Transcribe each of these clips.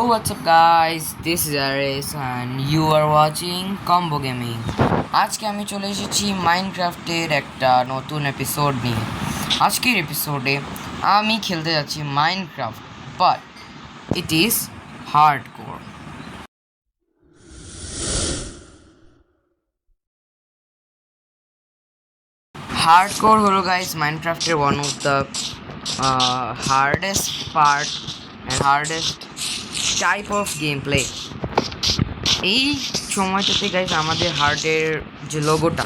what's up guys? This is Ares and you are watching Combo Gaming. আজকে আমি চলে এসেছি মাইনক্রাফটের একটা নতুন এপিসোড নিয়ে। আজকের এপিসোডে আমি খেলতে যাচ্ছি Minecraft, but it is hardcore. Hardcore হলো গাইস মাইনক্রাফটের one of the hardest part and hardest type of game play. এই সময়টাতে গাইস আমাদের হার্টের যে লোগোটা,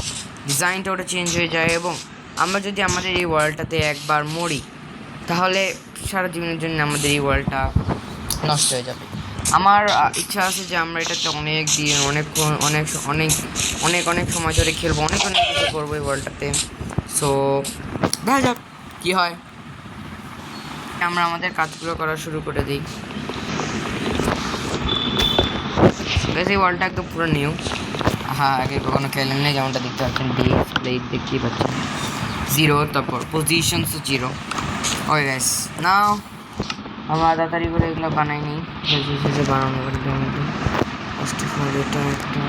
ডিজাইনটা ওটা চেঞ্জ হয়ে যায় এবং আমরা যদি আমাদের এই ওয়ার্ল্ডটাতে একবার মরি তাহলে সারা জীবনের জন্য আমাদের এই ওয়ার্ল্ডটা নষ্ট হয়ে যাবে। আমার ইচ্ছা আছে যে আমরা এটাতে অনেক দিন অনেক সময় ধরে খেলবো, অনেক কিছু করবো এই ওয়ার্ল্ডটাতে। সো দেখা যাক কী হয়। আমরা আমাদের কাজগুলো করা শুরু করে দিই। এই ওয়ার্ল্ডটা একদম পুরো নিউ, আগে কখনো খেলেন নেই। যেমনটা দেখতে পাচ্ছেন প্লেট দেখতেই পাচ্ছেন 0, তারপর পজিশনস 0। ওকে গাইস, নাও আমরা তাড়াতাড়ি করে এগুলো বানাই নিই, বানানো ফার্স্ট অফ অল এটা একটা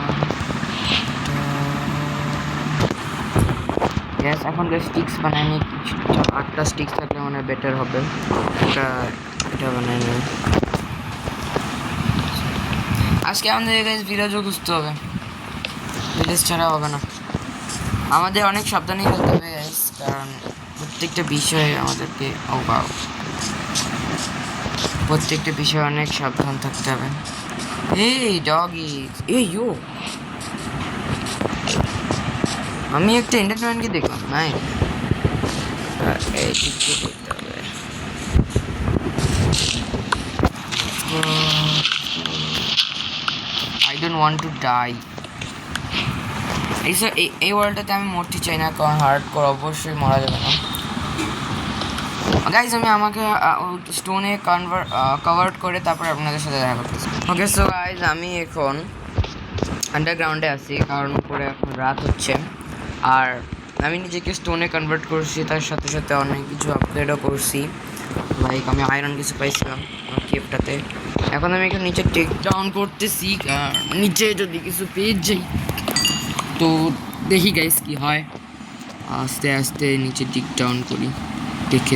গ্যাস। এখন গ্যাস স্টিক্স বানাই নিই, 8টা স্টিক্স থাকলে মানে বেটার হবে। এটা বানাই নিই। আজকে আমাদের গাইস ভিলেজও খুঁজতে হবে, ভিলেজ ছাড়া হবে না। আমাদের অনেক সাবধানে খেলতে হবে গাইস, কারণ প্রত্যেকটা বিষয়ে আমাদেরকে প্রত্যেকটা বিষয়ে অনেক সাবধান থাকতে হবে। এই ডগি, ইউ, আমি একটা এন্টারটেনমেন্টকে দেখলাম নাই, এই দিকটা দেখতে হবে। I don't want to die. এই ওয়ার্ল্ডটাতে আমি মরতে চাই না, কারণ হার্ডকোর অবশ্যই মারা যাবে না গাইজ। আমি আমাকে স্টোনে কভার্ট করে তারপর আপনাদের সাথে দেখা করতেছি। ওকে সো গাইজ, আমি এখন আন্ডারগ্রাউন্ডে আছি কারণ উপরে এখন রাত হচ্ছে, আর আমি নিজেকে স্টোনে কনভার্ট করছি, তার সাথে সাথে অনেক কিছু আপগ্রেডও করছি। লাইক আমি আয়রন কিছু পাইছিলাম আমার কেপটাতে। এখন আমি এখানে নিচে টেক ডাউন করতেছি, নিচে যদি কিছু পেয়ে যাই তো দেখি গাইস কি হয়। আস্তে আস্তে নিচে ডিগ ডাউন করি, দেখে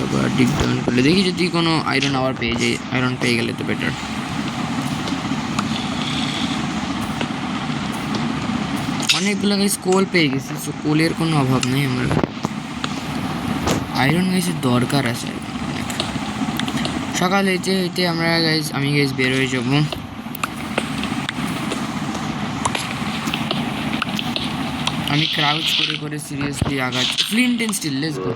আবার ডিগ ডাউন করলে দেখি যদি কোনো আয়রন আবার পেয়ে যাই। আয়রন পেয়ে গেলে তো বেটার। অনেকগুলো গাইস কোল পেয়ে গেছি, সো কোলের কোনো অভাব নেই আমার। আয়রন গাইসের দরকার আছে। সকালে হেঁটে আমি গাইস বের হয়ে যাবো। আমি ক্রাউচ করে সিরিয়াসলি আগাচ্ছি। Flint and steel, let's go.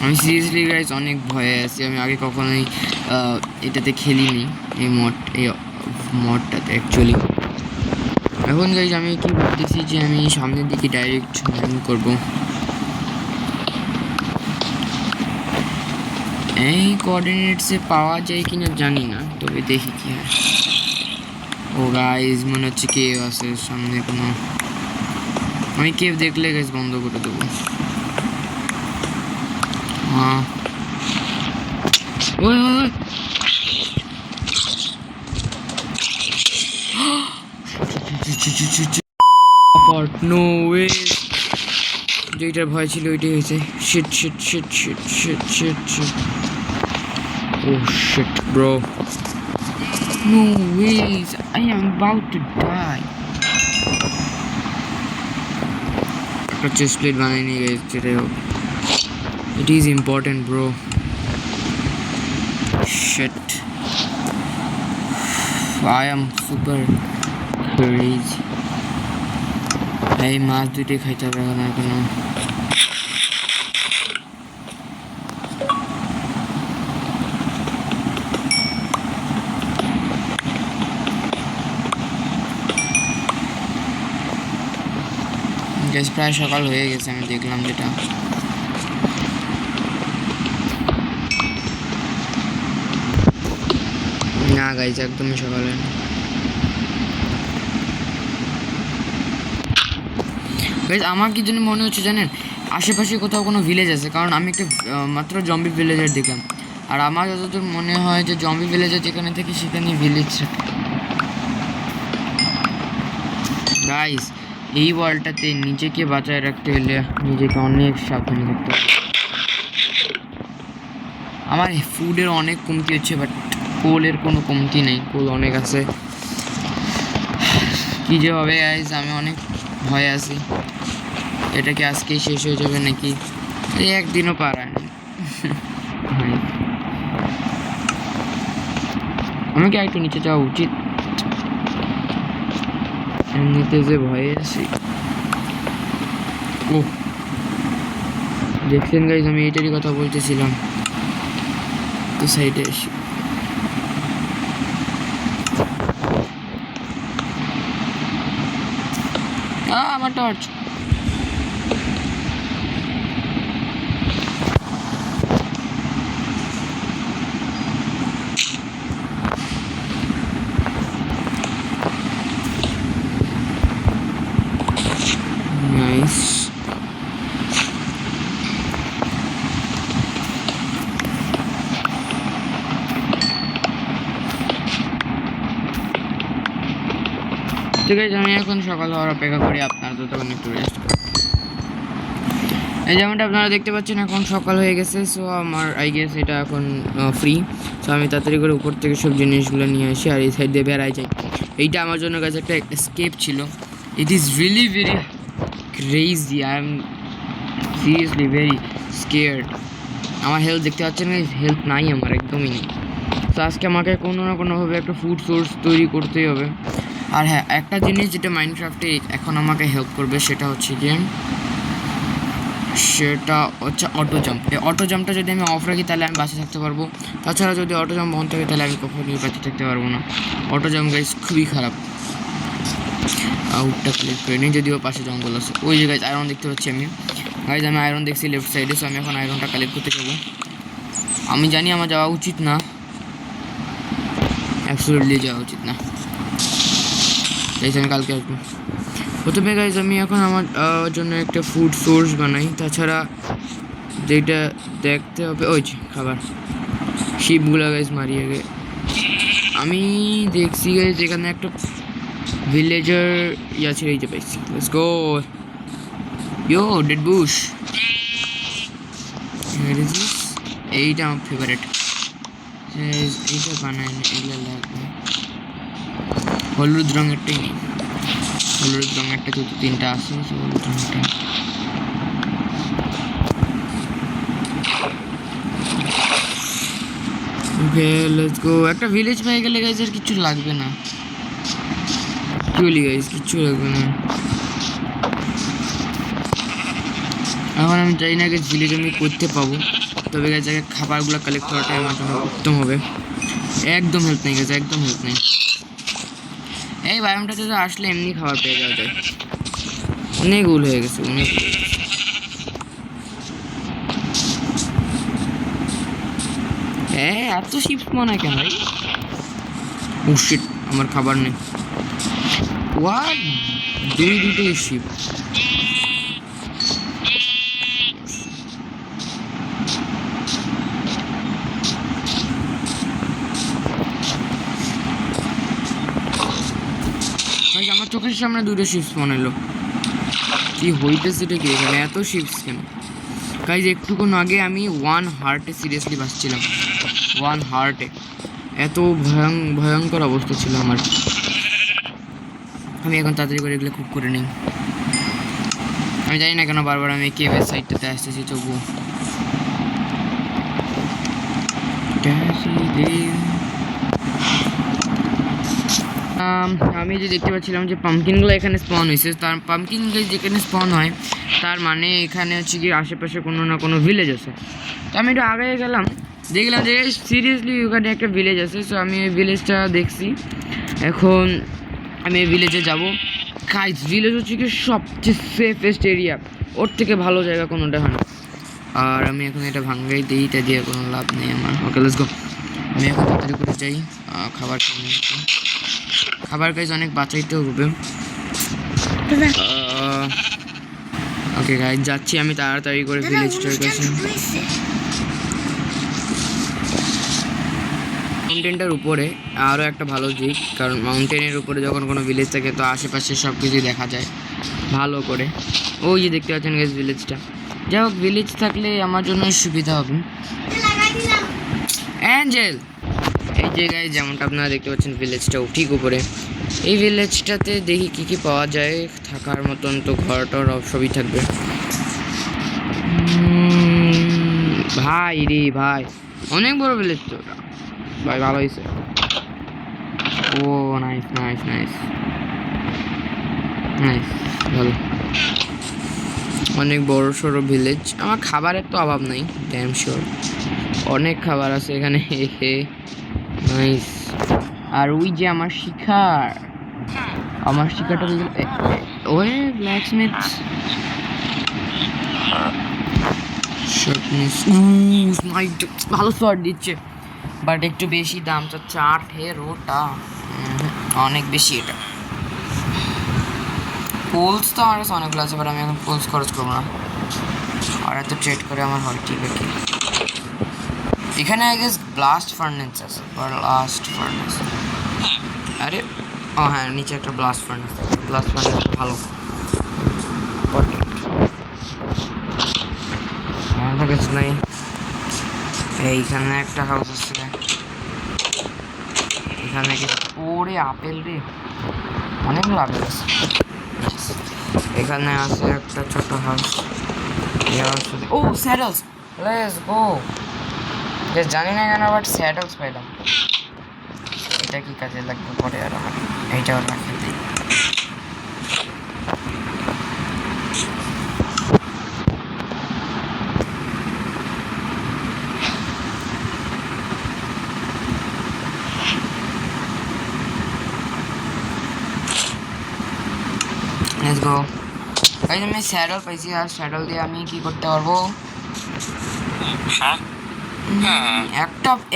আমি সিরিয়াসলি গাইস অনেক ভয়ে আছি, আমি আগে কখনোই এটাতে খেলিনি, এই মডটাতে অ্যাকচুয়ালি। এখন গাইস আমি কি ভাবতেছি যে আমি সামনের দিকে ডাইরেক্ট মাইন করবো। এই কোঅর্ডিনেটসে পাওয়া যায় কিনা জানি না, তবে দেখি কি হয়। ও গাইস, মনে হচ্ছে কেভ আছে সামনে কোনো। আমি কেভ দেখলে গাইস বন্ধ করে দেবো। হ্যাঁ, ওই নো ওয়ে, যেটার ভয় ছিল ওইটাই হয়েছে। Shit shit shit shit shit shit shit ও shit bro, no ways, I am about to die. একটা চেস্ট প্লেট বানিয়ে নিয়ে গেছে, যেটাই হোক it is important bro. Shit, I am super crazy. এই মাছ দুইটাই খাইতে হবে এখন। গ্যাস প্রায় সকাল হয়ে গেছে, আমি দেখলাম যেটা। না গাইজ, একদমই সকাল হয় না গাইজ। আমার কি জন্য মনে হচ্ছে জানেন, আশেপাশে কোথাও কোনো ভিলেজ আছে, কারণ আমি একটা মাত্র জম্বি ভিলেজার দেখলাম, আর আমার যতদূর মনে হয় যে জম্বি ভিলেজার যেখানে থেকে সেখানে ভিলেজ। গাইস, এই ওয়ার্ল্ডটাতে নিজেকে বাঁচায় রাখতে হলে নিজেকে অনেক সাবধানে থাকতে হবে। আমার ফুডের অনেক কমতি হচ্ছে, বাট কোলের কোনো কমতি নেই, কোল অনেক আছে। কী যে হবে গাইস, আমি অনেক ভয়ে আছি, এটা কি আজকেই শেষ হয়ে যাবে নাকি? এই একদিনও পারায় না। আমাকে একটু নিচে যাওয়া উচিত, এমনিতে যে ভয়ে আছি। ও দেখছেন গাইস, আমি এইটারই কথা বলতেছিলাম। তো সাইডে আসি। আমার টর্চ। নাইস। ঠিক আছে, আমি এখন সকাল হওয়ার অপেক্ষা করি, আপনারা তো তখন একটু রেস্ট করুন। এই যেমনটা আপনারা দেখতে পাচ্ছেন এখন সকাল হয়ে গেছে। সো আমার আই গেস এটা এখন ফ্রি। সো আমি তাড়াতাড়ি করে উপর থেকে সব জিনিসগুলো নিয়ে আসি আর এই সাইড দিয়ে বেড়াই যাই। এইটা আমার জন্য কাছে একটা এসকেপ ছিল। It is really very crazy. I am seriously very scared. আমার হেলথ দেখতে পাচ্ছেন, হেলথ নাই আমার, একদমই নেই। তো আজকে আমাকে কোনো না কোনোভাবে একটা ফুড সোর্স তৈরি করতেই হবে। আর হ্যাঁ, একটা জিনিস যেটা মাইনক্রাফটে এখন আমাকে হেল্প করবে সেটা হচ্ছে অটো জাম্প। এই অটো জাম্পটা যদি আমি অফ রাখি তাহলে আমি বাঁচে থাকতে পারবো, তাছাড়া যদি অটো জাম্প বন্ধ থাকে তাহলে আমি কখনোই বাঁচে থাকতে পারবো না। অটো জাম্প গাইজ খুবই খারাপ। আউটটা ক্লিক করে নিই, যদিও পাশে জঙ্গল আছে। ওই যে গাইজ আয়রন দেখতে পাচ্ছি আমি। গাইজ আমি আয়রন দেখছি লেফট সাইডে, সো আমি এখন আয়রনটা কালেক্ট করতে যাবো। আমি জানি আমার যাওয়া উচিত না, অ্যাবসলিউটলি যাওয়া উচিত না, তাই আমি কালকে আসবো। প্রথমে গাইজ আমি এখন আমার জন্য একটা ফুড সোর্স বানাই, তাছাড়া যেটা দেখতে হবে ওই যে খাবার, শিপগুলো গাইজ মারি আগে। আমি দেখছি গাইজ এখানে একটা ভিলেজার ছিল, এই যে পাইছি। Let's go. Yo dead Bush. এইটা আমার ফেভারিট। এইটা বানাই না, এগুলো লাগবে। হলুদ রঙেরটাই নেই, হলুদ রঙেরটা তো তিনটা আছে, হলুদ রঙটা। Okay let's go. একটা ভিলেজ পেয়ে গেলে গাইজ আর কিছু লাগবে না, গাইজ কিচ্ছু লাগবে না। এখন আমি জানি না গাইজ ভিলেজ আমি করতে পাবো, তবে গাইজ আগে খাবারগুলো কালেক্ট করাটাই আমার জন্য উত্তম হবে। একদম হেল্প নেই গাইজ, একদম হেল্প নেই। এই বায়োমটাতে তো আসলে এমনি খাবার পেয়ে যাওয়া যায়। অনেক উল হয়ে গেছে, অনেক। হ্যাঁ, এত শিপস মনে কেন? ও শিট, আমার খাবার নেই। হোয়াট? দুটো শিপ। আমার চোখের সামনে দুটো শিপস মনে এলো। কি হইতেছে এটা কি এখানে, এত শিপস কেন? গাইজ একটুক্ষণ আগে আমি 1 হার্টে সিরিয়াসলি বাঁচছিলাম, 1 হার্টে। এত ভয়ঙ্কর অবস্থা ছিল আমার। আমি এখন তাড়াতাড়ি করে এগুলো কুক করে নিই। আমি জানি না কেন বারবার আমি কেভের সাইডটাতে আসতেছি, তবুও। আমি যে দেখতে পাচ্ছিলাম যে পাম্পকিনগুলো এখানে স্পন হয়েছে, তার পাম্পকিন যেখানে স্পন হয় তার মানে এখানে হচ্ছে কি আশেপাশে কোনো না কোনো ভিলেজ আছে। তো আমি একটু আগে গেলাম, দেখলাম যে সিরিয়াসলি ওখানে একটা ভিলেজ আছে। সো আমি ওই ভিলেজটা দেখছি। এখন আমি এই ভিলেজে যাবো। গাইস, ভিলেজ হচ্ছে কি সবচেয়ে সেফেস্ট এরিয়া, ওর থেকে ভালো জায়গা কোনোটা হয় না। আর আমি এখন এটা ভাঙ্গাই দিই, এটা দিয়ে কোনো লাভ নেই আমার। Okay let's go. আমি এখন তাড়াতাড়ি করে যাই খাবার কিনে। খাবার গাইজ অনেক বাঁচাইতে হবে। ওকে গাইজ যাচ্ছি আমি তাড়াতাড়ি করে ভিলেজটার কাছে। মাউন্টেনটার উপরে আরও একটা ভালো দিক, কারণ মাউন্টেনের উপরে যখন কোনো ভিলেজ থাকে তো আশেপাশে সব কিছুই দেখা যায় ভালো করে। ওই যে দেখতে পাচ্ছেন গাইজ ভিলেজটা। যাই হোক, ভিলেজ থাকলে আমার জন্য সুবিধা হবে। অ্যাঞ্জেল, এই জায়গায় যেমনটা আপনারা দেখতে পাচ্ছেন ভিলেজটাও ঠিক উপরে। এই ভিলেজটাতে দেখি কী কী পাওয়া যায়। থাকার মতন তো ঘর টর সবই থাকবে। ভাই রে ভাই, অনেক বড় ভিলেজ তো ওটা ভাই, ভালো হয়েছে। ও নাইস নাইস নাইস নাইস, ভালো, অনেক বড় সড়ো ভিলেজ। আমার খাবারের তো অভাব নাই, ড্যাম শিওর অনেক খাবার আছে এখানে। নাইস। আর ওই যে আমার শিকার, আমার শিকারটা ওই ব্ল্যাকস্মিথ ভালো শট দিচ্ছে, বাট একটু বেশি দাম চাচ্ছে 18টা, অনেক বেশি এটা। পোলস তো আমার কাছে অনেকগুলো আছে, বাট আমি এখন পোলস খরচ করবো না। আর এত ট্রেড করে আমার হয় ঠিক আছে। এখানে আই গেস ব্লাস্ট ফার্নেস আছে, ব্লাস্ট ফার্নেস। আরে ও হ্যাঁ, নিচে একটা ব্লাস্ট ফার্নেস আছে। ব্লাস্ট ফার্নেস ভালো। আমার কাছে নাই। এইখানে একটা হাউস আছে, এখানে কিছু ওরে আপেল রে, অনেকগুলো আপেল আছে। এখানে আছে একটা ছোট হাউস। O স্যাডলস, let's go. জানি না কেন বাট স্যাডলস পাইলাম। এটা কি কাজে লাগবে পরে, আর আমার এইটাও রাখে দিই। Let's go. গাইস আমি স্যাডল পাইছি, আর স্যাডল দিয়ে আমি কি করতে পারবো?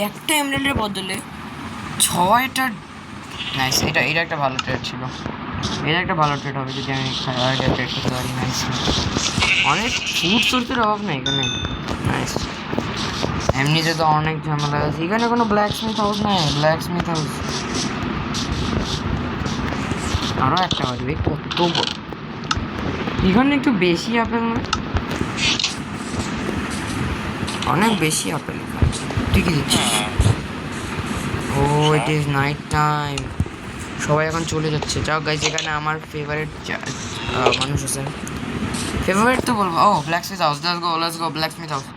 একটা এমরাল্ডের বদলে 6টা। নাইস, এটা একটা ভালো ট্রেড ছিল। এটা একটা ভালো ট্রেড হবে যদি আমি ট্রেড করতে পারি। নাইস, অনেক ফুড সোর্সের অভাব নেই এখানে। নাইস, এমনিতে তো অনেক ঝামেলা আছে এখানে। কোনো ব্ল্যাকস্মিথ হাউস নাই, ব্ল্যাকস্মিথ হাউস আরও একটা বাজবে। কত এখানে একটু বেশি আপেল না, অনেক বেশি আপেল ঠিকই দিচ্ছি। ও ইট ইজ নাইট টাইম, সবাই এখন চলে যাচ্ছে। যাও গাইজ, এখানে আমার ফেভারিট মানুষ আছে। ফেভারিট তো বলবো, ও blacksmith house. Let's go blacksmith house.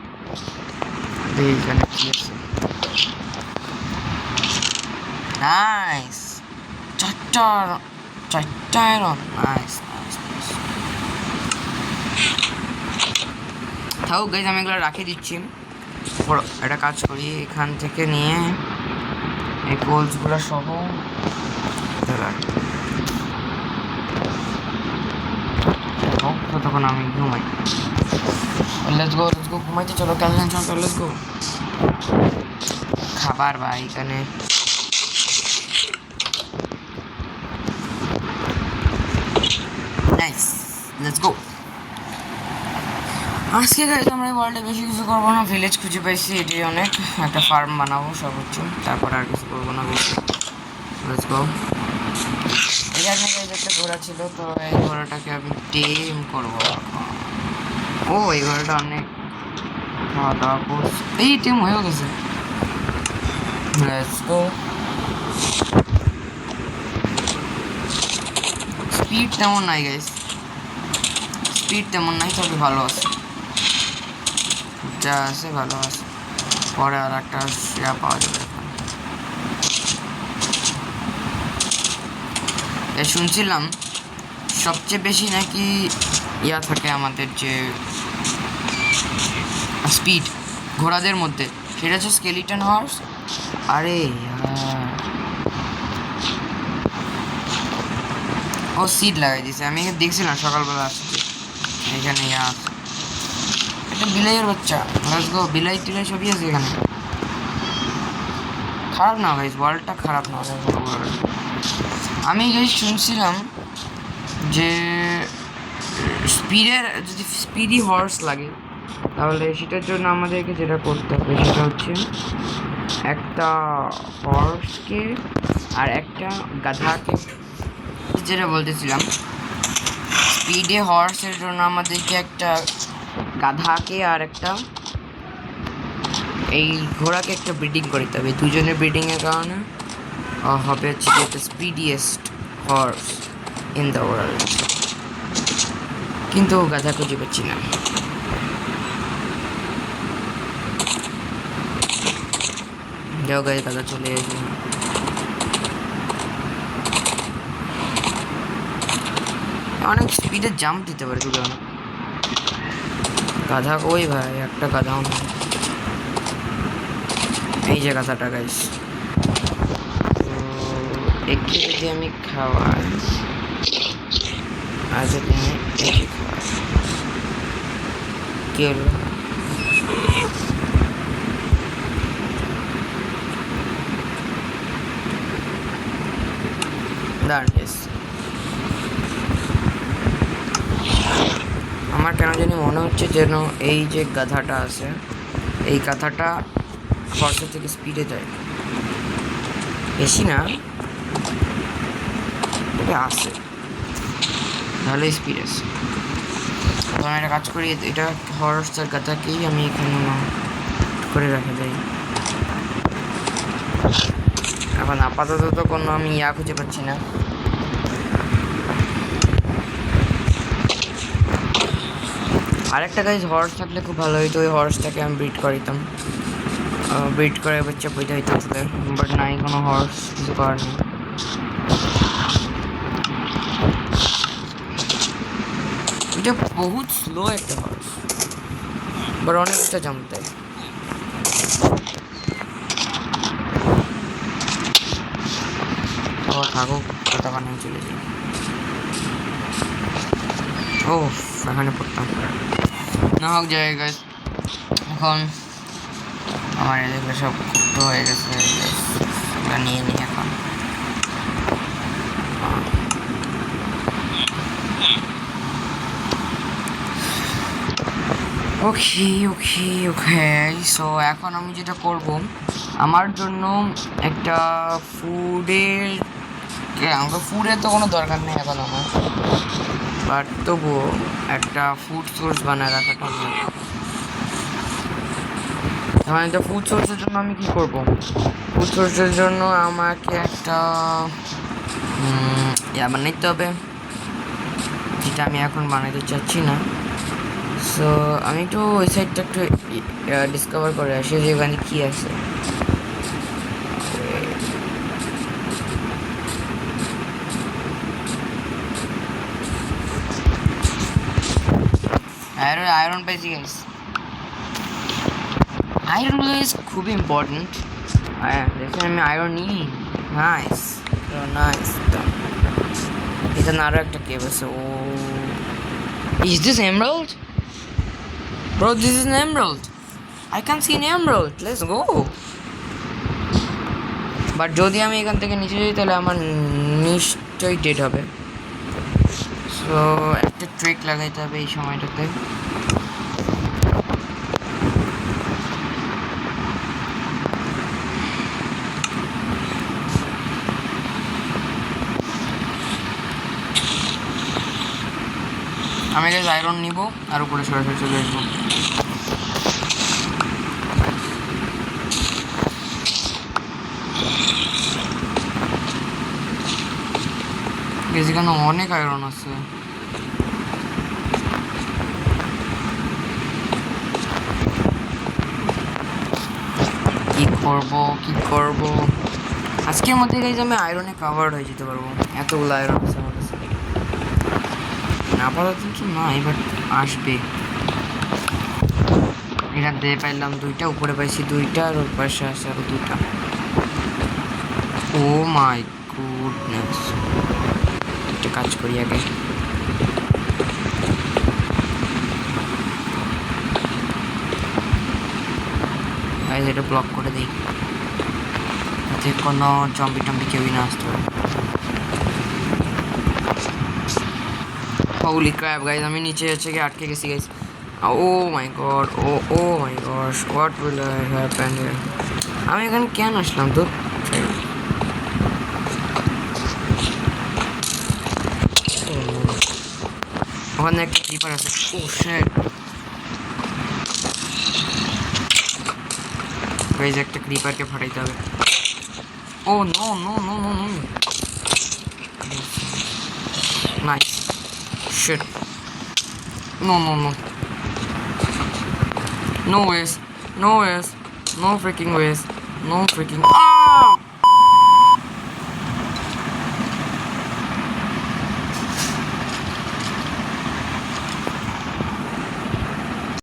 এইখানে কি আছে? নাইস, চারটা আয়রন। নাইস, থাকুক গাইজ, আমি এগুলো রাখে দিচ্ছি। একটা কাজ করি, এখান থেকে নিয়ে এই কোলসগুলো সহ তখন আমি ঘুমাই। লেটস গো ঘুমাইতে চলো, ক্যালকুলেশন চলো, লেটস গো। খাবার ভাই এখানে নাইস, লেটস গো। আজকে গাইজ আমরা ওয়ার্ল্ডে বেশি কিছু করবো না, ভিলেজ খুঁজে পাইছি, এটাই অনেক। একটা ফার্ম বানাবো সর্বোচ্চ, তারপর আর কিছু করবো না বেশি। Let's go. এখানে গাইজ একটা ঘোড়া ছিল, তো এই ঘোড়াটাকে আমি টেম করবো। ও এই ঘোড়াটা অনেক খাওয়া দাওয়া করছে, এই টেম হয়েও গেছে। Let's go. স্পিড তেমন নাই গাইজ, স্পিড তেমন নাই, তবে ভালো আছে, যা আছে ভালো আছে। পরে আর একটা শেয়ার পাওয়া যাবে। শুনছিলাম সবচেয়ে বেশি নাকি থাকে আমাদের যে স্পিড ঘোড়াদের মধ্যে, সেটা হচ্ছে স্কেলিটন হর্স। আরে ও সিট লাগাই দিছে, আমি দেখছিলাম সকালবেলা আসছে এখানে। একটা বিলাইয়ের বাচ্চা। লেটস গো, বিলাই টিলাই সবই আছে এখানে। খারাপ না ভাই, ওয়ার্ল্ডটা খারাপ না। আমি গাইজ শুনছিলাম যে যদি স্পিডি হর্স লাগে তাহলে সেটার জন্য আমাদেরকে যেটা করতে হবে সেটা হচ্ছে একটা হর্সকে আর একটা গাধাকে, যেটা বলতেছিলাম স্পিডে হর্সের জন্য আমাদেরকে একটা গাধাকে আর একটা এই ঘোড়াকে একটা ব্রিডিং করতে হবে। দুজনের ব্রিডিংয়ের কারণে হবে হচ্ছে the speediest horse in the world. কিন্তু গাধা খুঁজে পাচ্ছি না। যাও গায়ে গাধা চলে এসে অনেক স্পিডে জাম্প দিতে পারে শুধু গাধা। কই ভাই, একটা গাধাও না। এই যে গাধাটা গাইস, একে যদি আমি খাওয়াই আর যদি আমি একে খাওয়াই কি হলো? আমার কেন জানি মনে হচ্ছে যেন এই যে গাধাটা আছে এই গাধাটা হর্সের থেকে স্পিডে যায়, বেশি না তবে আছে, ভালো স্পিড আছে। তো আমি একটা কাজ করি, এটা হর্স আর গাধাকেই আমি এখানে করে রাখা যাই। এখন আপাতত তো কোনো আমি খুঁজে পাচ্ছি না। আরেকটা গাইজ হর্স থাকলে খুব ভালো হইতো, ওই হর্সটাকে আমি ব্রিড করিতাম, ব্রিড করে বাচ্চা পয়সা হইতো ওদের, বাট নাই কোনো হর্স, কিছু করার নেই। এটা বহুত স্লো একটা হর্স, বাট অনেকটা জমতে। ও থাকুক, কথা বানিয়ে চলে যাই। ও এখানে পড়তাম না হোক জায়গা। এখন আমার এদিকে সব হয়ে গেছে, নিয়ে নিই এখন। ওকে ওকে ওকে সো এখন আমি যেটা করব, আমার জন্য একটা ফুডের তো কোনো দরকার নেই এখন আমার, বাট তবুও একটা ফুড সোর্স বানায় রাখাটা ভালো। এখন একটা ফুড সোর্সের জন্য আমি কী করব? ফুড সোর্সের জন্য আমাকে একটা বানাইতে হবে, যেটা আমি এখন বানাইতে চাচ্ছি না। সো আমি একটু ওই সাইডটা একটু ডিসকভার করে আসি যে এখানে কী আছে। আয়রন পাইছি গাইস, আয়রন ইজ খুবই ইম্পর্টেন্ট। দেখুন আমি আয়রন নিই, নাইস নাইস। এখানে আরও একটা কেভ আছে। Oh is this emerald? Bro, this is an emerald. I can see an emerald. Let's go. But যদি আমি এখান থেকে নিচে যাই তাহলে আমার নিশ্চয়ই ডেড হবে। সো একটা ট্রিক লাগাইতে হবে এই সময়টাতে। আমি গাইস আয়রন নিব আর উপরে সরাসরি চলে আসবো। এখানে অনেক আয়রন আছে। কি করব আজকের মধ্যে গাইস আমি আয়রনে কাভার্ড হয়ে যেতে পারবো, এতগুলো আয়রন আছে আমার কাছে। আপাতত না, এবার আসবে। এখান থেকে পাইলাম 2টা, উপরে পাইছি 2টা, আর ওর পাশে আছে আরো 2টা। ও মাই গুডনেস, একটা কাজ করি আগে। এটা ব্লক করে দিই যাতে কোনো জম্বি টম্বি কেউই না আসতে পারে। ও holy crap guys, আমি নিচে হচ্ছে কি আটকে গেছি guys. Oh my god, oh my gosh, what will happen here? আমি এখানে কেন আসলাম তো? ওখানে একটা ক্রিপার আছে. Oh shit. গাইজ একটা ক্রিপারকে ফাটাইতে হবে. Oh no no no no no. Nice. Shit. No no no. No ways. No ways. No freaking ways. No freaking. Ah!